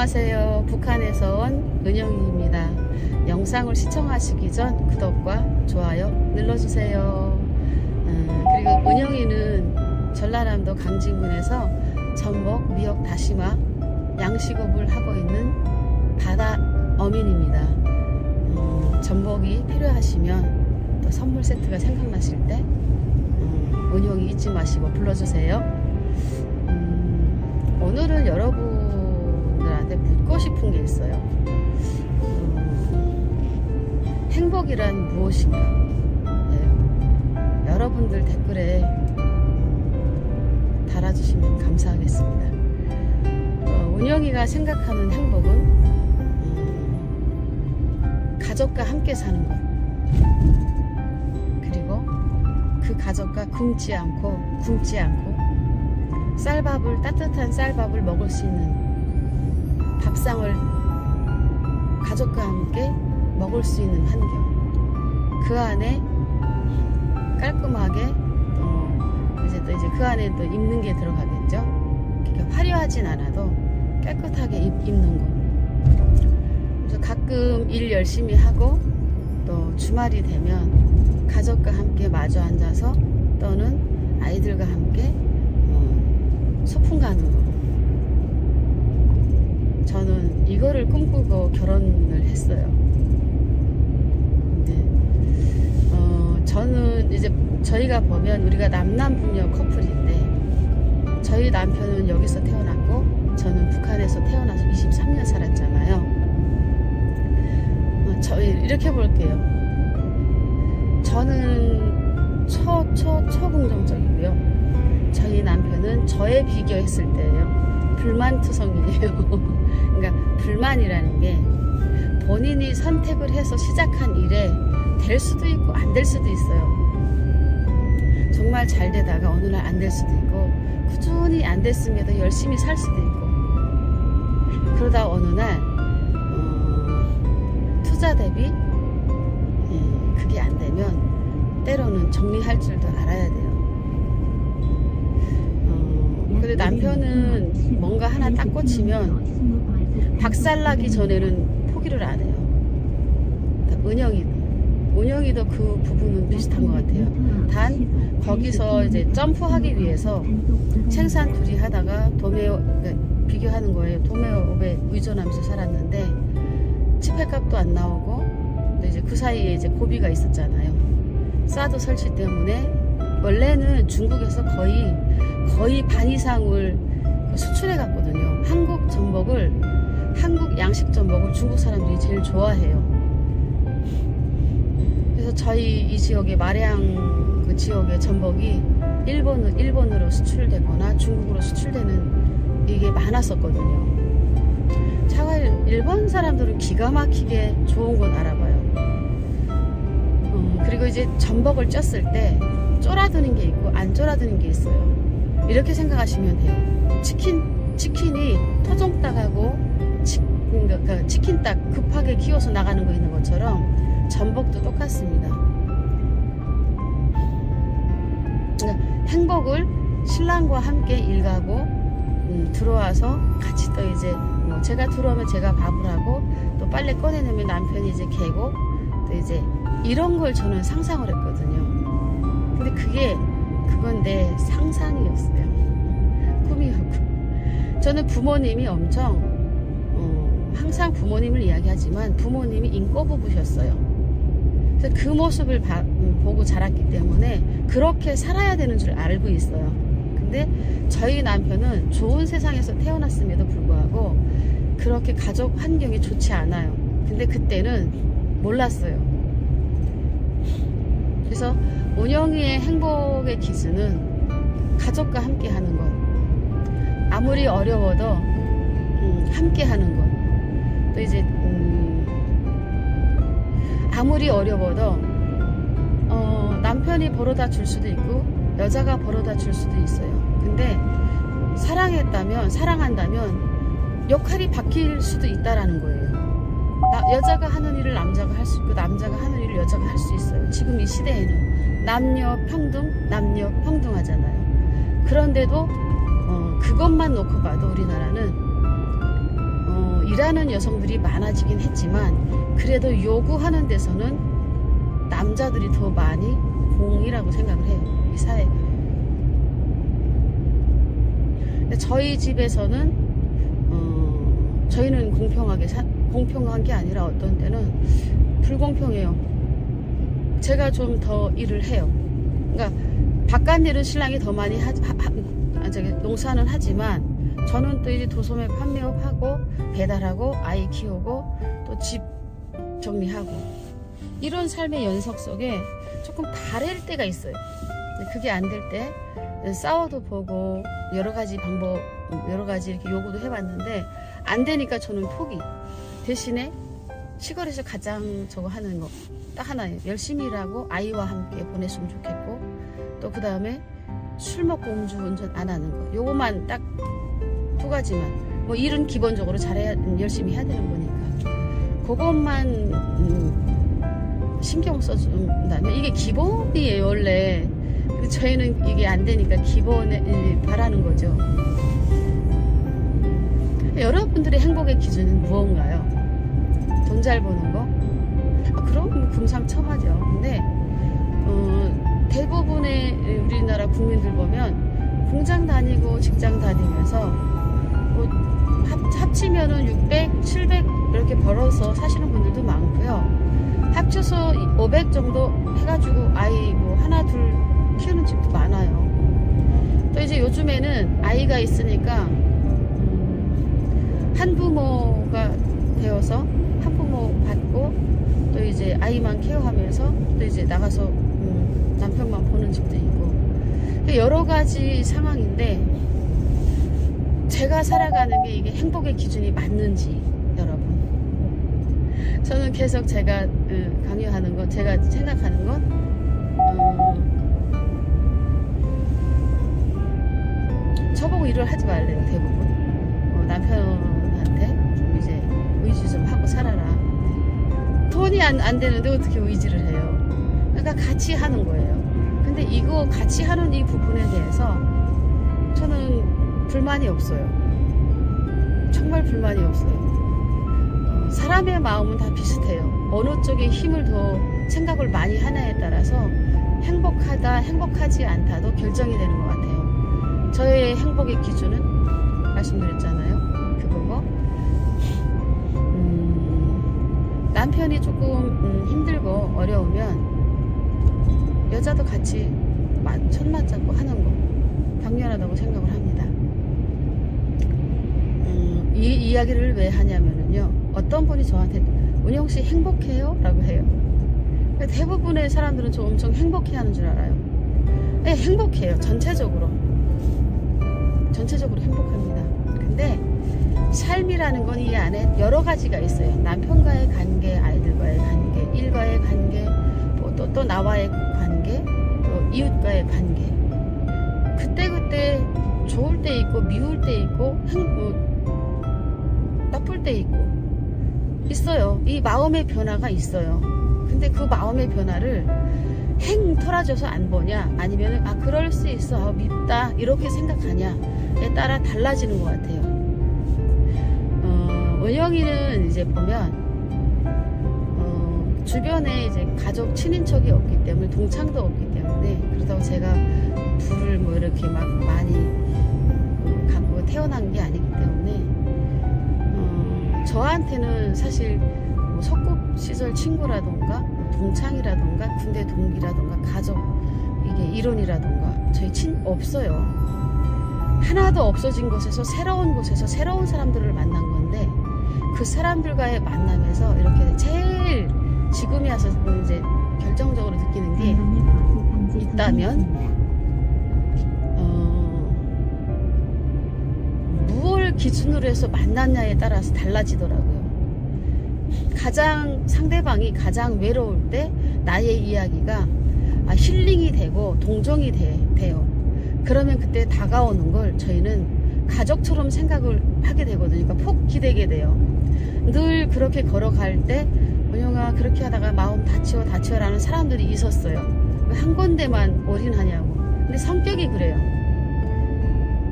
안녕하세요. 북한에서 온 은영입니다. 영상을 시청하시기 전 구독과 좋아요 눌러주세요. 그리고 은영이는 전라남도 강진군에서 전복, 미역, 다시마 양식업을 하고 있는 바다 어민입니다. 전복이 필요하시면 또 선물 세트가 생각나실 때 은영이 잊지 마시고 불러주세요. 오늘은 여러분들한테 묻고 싶은 게 있어요. 행복이란 무엇인가? 네. 여러분들 댓글에 달아주시면 감사하겠습니다. 은영이가 생각하는 행복은 가족과 함께 사는 것, 그리고 그 가족과 굶지 않고 쌀밥을, 따뜻한 쌀밥을 먹을 수 있는 밥상을 가족과 함께 먹을 수 있는 환경, 그 안에 깔끔하게 이제 그 안에 또 입는 게 들어가겠죠. 그러니까 화려하진 않아도 깨끗하게 입는 거. 그래서 가끔 일 열심히 하고 또 주말이 되면 가족과 함께 마주 앉아서 또는 아이들과 함께 소풍 가는 거. 저는 이거를 꿈꾸고 결혼을 했어요. 근데 저는 이제 저희가 보면 우리가 남남북녀 커플인데 저희 남편은 여기서 태어났고 저는 북한에서 태어나서 23년 살았잖아요. 저희 이렇게 볼게요. 저는 초긍정적이고요. 저희 남편은 저에 비교했을 때예요. 불만투성이에요. 그러니까 불만이라는 게 본인이 선택을 해서 시작한 일에 될 수도 있고 안 될 수도 있어요. 정말 잘 되다가 어느 날 안 될 수도 있고 꾸준히 안 됐음에도 열심히 살 수도 있고 그러다 어느 날 투자 대비 그게 안 되면 때로는 정리할 줄도 알아야 돼요. 근데 남편은 뭔가 하나 딱 꽂히면 박살나기 전에는 포기를 안 해요. 은영이도 그 부분은 비슷한 것 같아요. 단 거기서 이제 점프하기 위해서 생산 둘이 하다가 비교하는 거예요. 도매업에 의존하면서 살았는데 집회값도 안 나오고 이제 그 사이에 이제 고비가 있었잖아요. 사드 설치 때문에 원래는 중국에서 거의 반 이상을 수출해 갔거든요. 한국 양식 전복을 중국 사람들이 제일 좋아해요. 그래서 저희 이 지역의 마량 그 지역의 전복이 일본으로 수출되거나 중국으로 수출되는 이게 많았었거든요. 일본 사람들은 기가 막히게 좋은 건 알아봐요. 그리고 이제 전복을 쪘을 때 쫄아드는 게 있고 안 쫄아드는 게 있어요. 이렇게 생각하시면 돼요. 치킨이 토종닭하고 치킨닭 급하게 키워서 나가는 거 있는 것처럼 전복도 똑같습니다. 그러니까 행복을 신랑과 함께 일가고 들어와서 같이 또 이제 제가 들어오면 제가 밥을 하고 또 빨래 꺼내놓으면 남편이 이제 개고 또 이제 이런 걸 저는 상상을 했거든요. 근데 그건 내 상상이었어요. 꿈이었고. 저는 부모님이 엄청 항상 부모님을 이야기하지만 부모님이 인꼬부부셨어요. 그래서 그 모습을 보고 자랐기 때문에 그렇게 살아야 되는 줄 알고 있어요. 근데 저희 남편은 좋은 세상에서 태어났음에도 불구하고 그렇게 가족 환경이 좋지 않아요. 근데 그때는 몰랐어요. 그래서 은영이의 행복의 기준은 가족과 함께 하는 것, 아무리 어려워도 함께 하는 것, 또 이제 아무리 어려워도 남편이 벌어다 줄 수도 있고 여자가 벌어다 줄 수도 있어요. 근데 사랑한다면 역할이 바뀔 수도 있다라는 거예요. 여자가 하는 일을 남자가 할 수 있고 남자가 하는 일을 여자가 할 수 있어요. 지금 이 시대에는 남녀 평등하잖아요. 그런데도 그것만 놓고 봐도 우리나라는 일하는 여성들이 많아지긴 했지만 그래도 요구하는 데서는 남자들이 더 많이 공이라고 생각을 해요. 이 사회. 근데 저희 집에서는 저희는 공평한 게 아니라 어떤 때는 불공평해요. 제가 좀 더 일을 해요. 그러니까 바깥 일은 신랑이 더 많이 농사는 하지만 저는 또 이제 도소매 판매업하고 배달하고 아이 키우고 또 집 정리하고 이런 삶의 연속 속에 조금 다를 때가 있어요. 그게 안 될 때 싸워도 보고 여러 가지 방법 여러 가지 이렇게 요구도 해봤는데 안 되니까 저는 포기. 대신에 시골에서 가장 저거 하는 거 딱 하나예요. 열심히 일하고 아이와 함께 보냈으면 좋겠고 또 그 다음에 술 먹고 음주운전 안 하는 거 요거만 딱 두 가지만 뭐 일은 기본적으로 잘해야 열심히 해야 되는 거니까 그것만 신경 써준다면 이게 기본이에요 원래. 근데 저희는 이게 안 되니까 기본에 바라는 거죠. 여러분들의 행복의 기준은 무언가요? 돈 잘 버는 거? 그럼 금상첨화죠. 근데 대부분의 우리나라 국민들 보면 공장 다니고 직장 다니면서 뭐 합치면은 600, 700 이렇게 벌어서 사시는 분들도 많고요. 합쳐서 500 정도 해가지고 아이 뭐 하나 둘 키우는 집도 많아요. 또 이제 요즘에는 아이가 있으니까 한부모가 되어서 한부모 받고 또 이제 아이만 케어하면서 또 이제 나가서 남편만 보는 집도 있고 여러 가지 상황인데 제가 살아가는 게 이게 행복의 기준이 맞는지 여러분 저는 계속 제가 강요하는 건 제가 생각하는 건 저보고 일을 하지 말래요. 대부분 남편한테 좀 이제 의지 좀 하고 살아라. 돈이 안 되는데 어떻게 의지를 해요. 그러니까 같이 하는 거예요. 근데 이거 같이 하는 이 부분에 대해서 저는 불만이 없어요. 정말 불만이 없어요. 사람의 마음은 다 비슷해요. 어느 쪽에 힘을 더 생각을 많이 하냐에 따라서 행복하다 행복하지 않다도 결정이 되는 것 같아요. 저의 행복의 기준은 말씀드렸잖아요. 그거고 남편이 조금 힘들고 어려우면 여자도 같이 손 맞잡고 하는 거 당연하다고 생각을 합니다. 이 이야기를 왜 하냐면요. 어떤 분이 저한테 은영씨 행복해요? 라고 해요. 대부분의 사람들은 저 엄청 행복해 하는 줄 알아요. 네, 행복해요. 전체적으로 행복합니다. 근데 삶이라는 건 이 안에 여러 가지가 있어요. 남편과의 관계, 아이들과의 관계, 일과의 관계, 또 나와의 관계, 또 이웃과의 관계. 그때 좋을 때 있고 미울 때 있고 나쁠 때 있고 있어요. 이 마음의 변화가 있어요. 근데 그 마음의 변화를 행 털어져서 안 보냐 아니면 그럴 수 있어 밉다 이렇게 생각하냐에 따라 달라지는 것 같아요. 은영이는 이제 보면 주변에 이제 가족 친인척이 없기 때문에 동창도 없기 때문에 그렇다고 제가 불을 뭐 이렇게 막 많이 갖고 태어난 게 아니기 때문에 저한테는 사실 뭐 소꿉시설 친구라던가 동창이라던가 군대 동기라던가 가족 이게 일원이라던가 저희 없어요. 하나도 없어진 곳에서 새로운 곳에서 새로운 사람들을 만난 건데 그 사람들과의 만남에서 이렇게 제일 지금에 와서 이제 결정적으로 느끼는 게 있다면 무엇을 기준으로 해서 만났냐에 따라서 달라지더라고요. 상대방이 가장 외로울 때 나의 이야기가 힐링이 되고 동정이 돼요. 그러면 그때 다가오는 걸 저희는 가족처럼 생각을 하게 되거든요. 그러니까 폭 기대게 돼요. 늘 그렇게 걸어갈 때 은영아 그렇게 하다가 마음 다치워 라는 사람들이 있었어요. 왜 한 군데만 올인하냐고. 근데 성격이 그래요.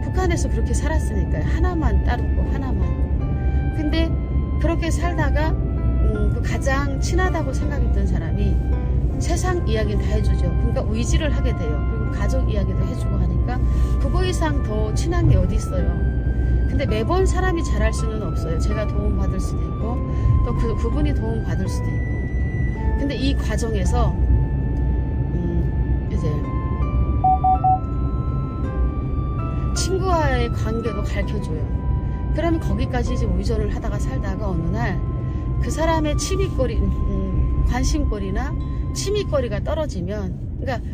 북한에서 그렇게 살았으니까요. 하나만 따르고 하나만. 근데 그렇게 살다가 그 가장 친하다고 생각했던 사람이 세상 이야기를 다 해주죠. 그러니까 의지를 하게 돼요. 그리고 가족 이야기도 해주고 하니까 그거 이상 더 친한 게 어디 있어요. 근데 매번 사람이 잘할 수는 없어요. 제가 도움받을 수도 있고 또 그분이 도움받을 수도 있고. 근데 이 과정에서 이제 친구와의 관계도 가르쳐줘요. 그러면 거기까지 이제 의존을 하다가 살다가 어느 날 그 사람의 취미거리, 관심거리나 취미거리가 떨어지면, 그러니까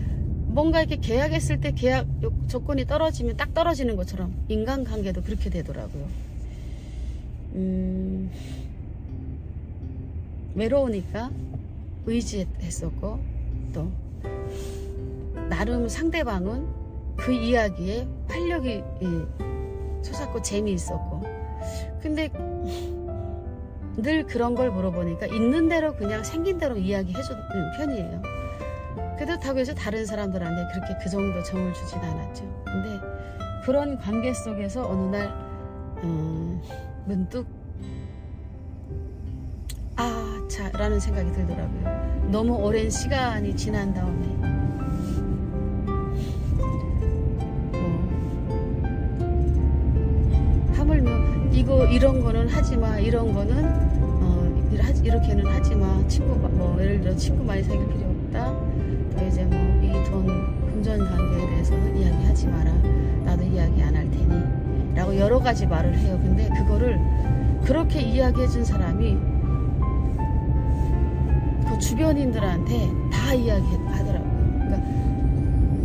뭔가 이렇게 계약했을 때 계약 조건이 떨어지면 딱 떨어지는 것처럼 인간관계도 그렇게 되더라고요. 외로우니까 의지했었고 또 나름 상대방은 그 이야기에 활력이 솟았고 재미있었고, 근데 늘 그런 걸 물어보니까 있는 대로 그냥 생긴 대로 이야기해주는 편이에요. 그렇다고 해서 다른 사람들한테 그렇게 그 정도 정을 주진 않았죠. 근데 그런 관계 속에서 어느 날 문득 자 라는 생각이 들더라고요. 너무 오랜 시간이 지난 다음에 하물며 이런 거는 하지마, 이런 거는 이렇게는 하지마, 친구 뭐 예를 들어 친구 많이 사귈 필요 없다, 또 이제 뭐 이 돈 금전 관계에 대해서는 이야기하지 마라, 나도 이야기 안 할 테니 라고 여러 가지 말을 해요. 근데 그거를 그렇게 이야기해 준 사람이 그 주변인들한테 다 이야기하더라고요. 그러니까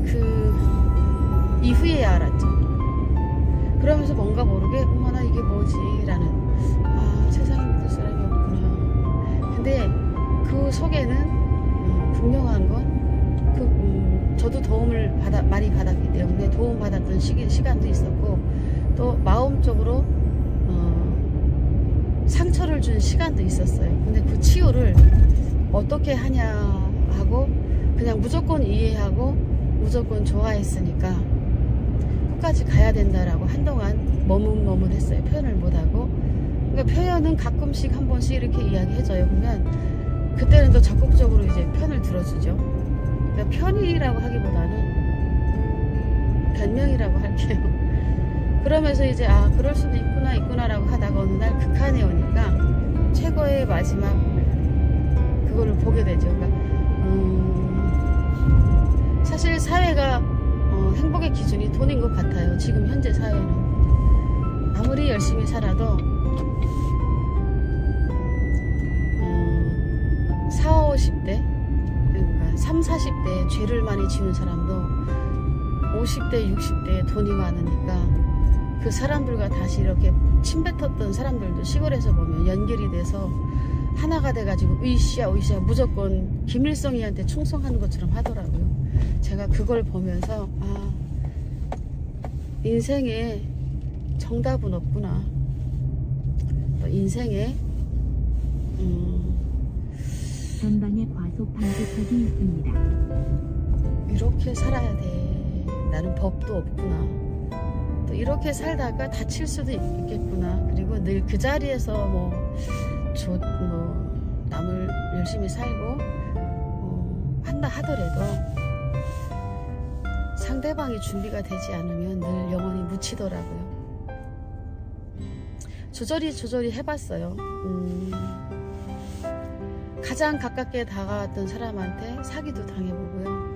그 이후에야 알았죠. 그러면서 뭔가 모르게 어머나 이게 뭐지 라는, 세상에 믿을 사람이 없구나. 근데 그 속에는 분명한 건 저도 도움을 많이 받았기 때문에 도움받았던 시간도 있었고 또 마음적으로 상처를 준 시간도 있었어요. 근데 그 치유를 어떻게 하냐 하고 그냥 무조건 이해하고 무조건 좋아했으니까 끝까지 가야 된다라고 한동안 머뭇머뭇했어요. 표현을 못하고. 그러니까 표현은 가끔씩 한 번씩 이렇게 이야기해줘요. 그러면 그때는 또 적극적으로 이제 편을 들어주죠. 그러니까 편이라고 하기보다는 변명이라고 할게요. 그러면서 이제 그럴 수도 있구나라고 하다가 어느 날 극한에 오니까 최고의 마지막 그거를 보게 되죠. 그러니까 사실 사회가 행복의 기준이 돈인 것 같아요. 지금 현재 사회는 아무리 열심히 살아도 40, 50대 그러니까 30, 40대에 죄를 많이 지은 사람도 50대, 60대에 돈이 많으니까 그 사람들과 다시 이렇게 침뱉었던 사람들도 시골에서 보면 연결이 돼서 하나가 돼가지고 으쌰 무조건 김일성이한테 충성하는 것처럼 하더라고요. 제가 그걸 보면서 인생에 정답은 없구나. 또 인생에 전방에 과속 방지턱이 있습니다. 이렇게 살아야 돼. 나는 법도 없구나. 또 이렇게 살다가 다칠 수도 있겠구나. 그리고 늘 그 자리에서 남을 열심히 살고 한다 하더라도 상대방이 준비가 되지 않으면 늘 영원히 묻히더라고요. 조절이 해봤어요. 가장 가깝게 다가왔던 사람한테 사기도 당해보고요.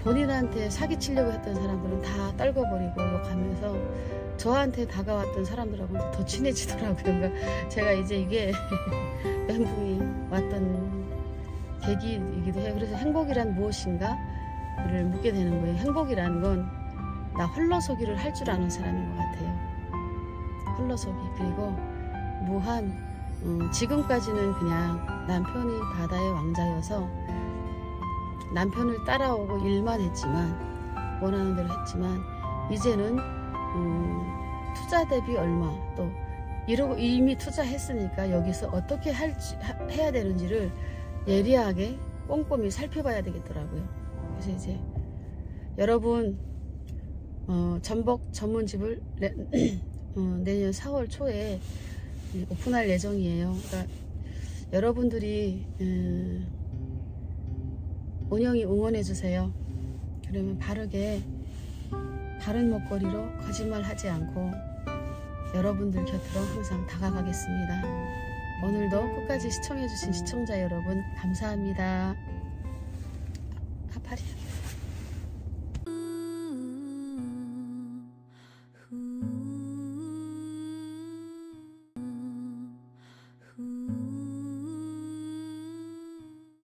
본인한테 사기치려고 했던 사람들은 다 떨궈버리고 욕하면서 저한테 다가왔던 사람들하고는 더 친해지더라고요. 그러니까 제가 이제 이게 멘붕이 왔던 계기이기도 해요. 그래서 행복이란 무엇인가를 묻게 되는 거예요. 행복이란 건 나 홀로서기를 할 줄 아는 사람인 것 같아요. 홀로서기. 그리고 무한 지금까지는 그냥 남편이 바다의 왕자여서 남편을 따라오고 일만 했지만 원하는 대로 했지만 이제는 투자 대비 얼마 또 이러고 이미 투자했으니까 여기서 어떻게 해야 되는지를 예리하게 꼼꼼히 살펴봐야 되겠더라고요. 그래서 이제 여러분 전복 전문집을 내년 4월 초에 오픈할 예정이에요. 그러니까 여러분들이 운영이 응원해주세요. 그러면 바르게 바른 먹거리로 거짓말하지 않고 여러분들 곁으로 항상 다가가겠습니다. 오늘도 끝까지 시청해주신 시청자 여러분 감사합니다. 팔이야.